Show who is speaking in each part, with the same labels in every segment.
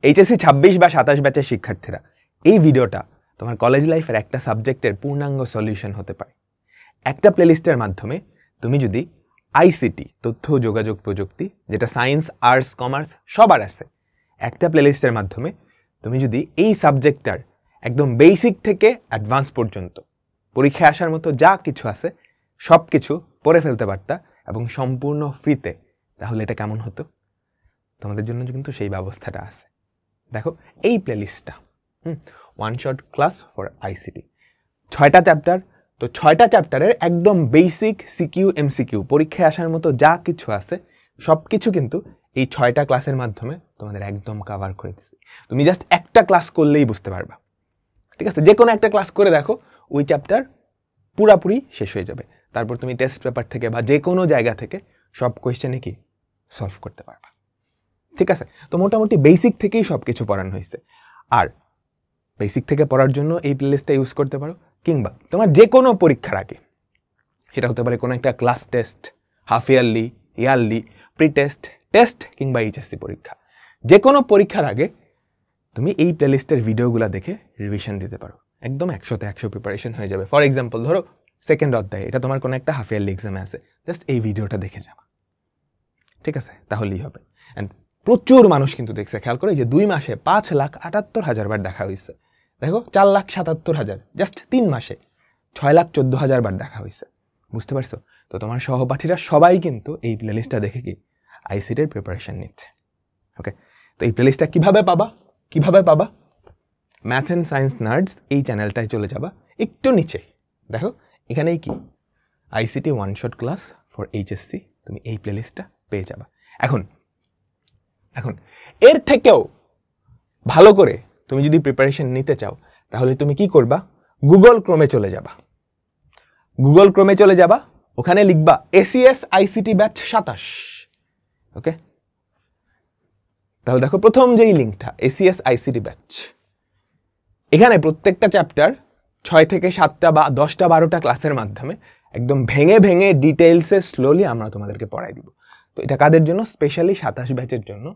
Speaker 1: HSC 26 বা 27 ব্যাচের শিক্ষার্থীরা, এই ভিডিওটা তোমার কলেজ লাইফের একটা সাবজেক্টের পূর্ণাঙ্গ সলিউশন হতে পারে। একটা প্লেলিস্টের মাধ্যমে তুমি যদি আইসিটি, তথ্য ও যোগাযোগ প্রযুক্তি, যেটা সায়েন্স, আর্টস, কমার্স সবার আছে, একটা প্লেলিস্টের মাধ্যমে তুমি যদি এই সাবজেক্টটার একদম বেসিক থেকে অ্যাডভান্স পর্যন্ত পরীক্ষায় আসার মতো যা কিছু আছে সব কিছু পড়ে ফেলতে পারতা এবং সম্পূর্ণ ফ্রিতে, তাহলে এটা কেমন হতো? তোমাদের জন্য কিন্তু সেই ব্যবস্থাটা আছে। দেখো এই প্লেলিস্টটা, one shot class for ICT, 6টা চ্যাপ্টার। তো 6টা চ্যাপ্টারের একদম বেসিক সিকিউ, এমসিকিউ, পরীক্ষায় আসার মতো যা কিছু আছে সব কিছু কিন্তু এই 6টা ক্লাসের মাধ্যমে তোমাদের একদম কাভার করে দিচ্ছি। তুমি জাস্ট একটা ক্লাস করলেই বুঝতে পারবা, ঠিক আছে? যে কোনো একটা ক্লাস করে দেখো, ওই চ্যাপ্টার পুরাপুরি শেষ হয়ে যাবে। তারপর তুমি টেস্ট পেপার থেকে বা যে কোনো জায়গা থেকে সব কোয়েশ্চেনে কি সলভ করতে পারবা, ঠিক আছে? তো মোটামুটি বেসিক থেকেই সব কিছু পড়ানো হয়েছে। আর বেসিক থেকে পড়ার জন্য এই প্লেলিস্টটা ইউজ করতে পারো, কিংবা তোমার যে কোনো পরীক্ষার আগে, সেটা হতে পারে কোনো একটা class test, half yearly, yearly, pre test, test কিংবা এইচএসসি পরীক্ষা, যে কোনো পরীক্ষার আগে তুমি এই প্লেলিস্টের ভিডিওগুলো দেখে রিভিশন দিতে পারো। একদম 100তে 100 প্রিপারেশন হয়ে যাবে। ফর এক্সাম্পল ধরো সেকেন্ড অধ্যায়, এটা তোমার কোনো একটা হাফ ইয়ারলি এক্সামে আছে, জাস্ট এই ভিডিওটা দেখে যাবা, ঠিক আছে? তাহলেই হবে। অ্যান্ড প্রচুর মানুষ কিন্তু দেখছে, খেয়াল করে যে 2 মাসে 5,78,000 বার দেখা হয়েছে। দেখো 4,77,000, জাস্ট 3 মাসে 6,14,000 বার দেখা হয়েছে। বুঝতে পারছো? তো তোমার সহপাঠীরা সবাই কিন্তু এই প্লেলিস্টটা দেখে কি আইসিটির প্রিপারেশন নিচ্ছে। ওকে, তো এই প্লেলিস্টটা কিভাবে পাবা? ম্যাথ অ্যান্ড সায়েন্স নার্ডস এই চ্যানেলটায় চলে যাবা, একটু নিচে দেখো এখানেই কি ICT one shot class for HSC, তুমি এই প্লেলিস্টটা পেয়ে যাবা। এখন এর থেকেও ভালো করে তুমি যদি প্রিপারেশন নিতে চাও, তাহলে তুমি কি করবা? গুগল ক্রোমে চলে যাবা, ওখানে লিখবা এসিএস আইসিটি ব্যাচ 27। ওকে, তাহলে দেখো প্রথম যেই লিঙ্কটা এসিএস আইসিটি ব্যাচ, এখানে প্রত্যেকটা চ্যাপ্টার 6 থেকে 7টা বা 10টা 12টা ক্লাসের মাধ্যমে একদম ভেঙে ডিটেইলসে স্লোলি আমরা তোমাদেরকে পড়াই দিব। তো এটা কাদের জন্য? স্পেশালি 27 ব্যাচের জন্য,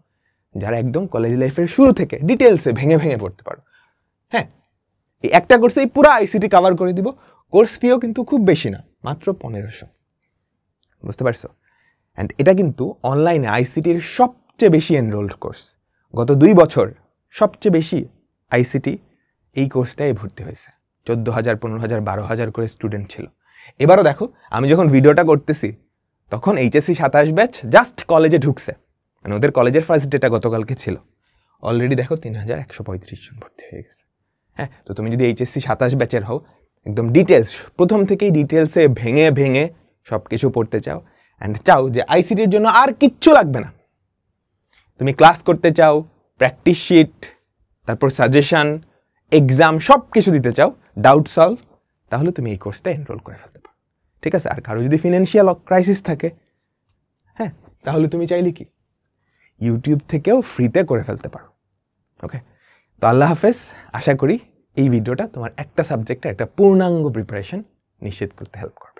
Speaker 1: যারা একদম কলেজ লাইফের শুরু থেকে ডিটেইলসে ভেঙে পড়তে পারো। হ্যাঁ, এই একটা কোর্সেই পুরো আইসিটি কভার করে দিব। কোর্স ফিও কিন্তু খুব বেশি না, মাত্র 1500। বুঝতে পারছো? অ্যান্ড এটা কিন্তু অনলাইনে আইসিটির সবচেয়ে বেশি এনরোলড কোর্স। গত 2 বছর সবচেয়ে বেশি আইসিটি এই কোর্সটাই ভর্তি হয়েছে। 14,000, 15,000, 12,000 করে স্টুডেন্ট ছিল। এবারও দেখো, আমি যখন ভিডিওটা করতেছি তখন এইচএসসি 27 ব্যাচ জাস্ট কলেজে ঢুকছে, মানে ওদের কলেজের ফার্স্ট ডেটা গতকালকে ছিল। অলরেডি দেখো 3,135 জন ভর্তি হয়ে গেছে। হ্যাঁ, তো তুমি যদি এইচএসসি 27 ব্যাচের হও, একদম ডিটেলস, প্রথম থেকেই ডিটেলসে ভেঙে সব কিছু পড়তে চাও, অ্যান্ড চাও যে আইসিটির জন্য আর কিচ্ছু লাগবে না, তুমি ক্লাস করতে চাও, প্র্যাকটিস শিট, তারপর সাজেশন, এক্সাম সব কিছু দিতে চাও, ডাউট সলভ, তাহলে তুমি এই কোর্সটা এনরোল করে ফেলতে পারো, ঠিক আছে? আর কারো যদি ফিনান্সিয়াল ক্রাইসিস থাকে, হ্যাঁ, তাহলে তুমি চাইলে কি ইউটিউব থেকেও ফ্রিতে করে ফেলতে পারো। ওকে, তো আল্লাহ হাফেজ। আশা করি এই ভিডিওটা তোমার একটা সাবজেক্টের একটা পূর্ণাঙ্গ প্রিপারেশন নিশ্চিত করতে হেল্প করবে।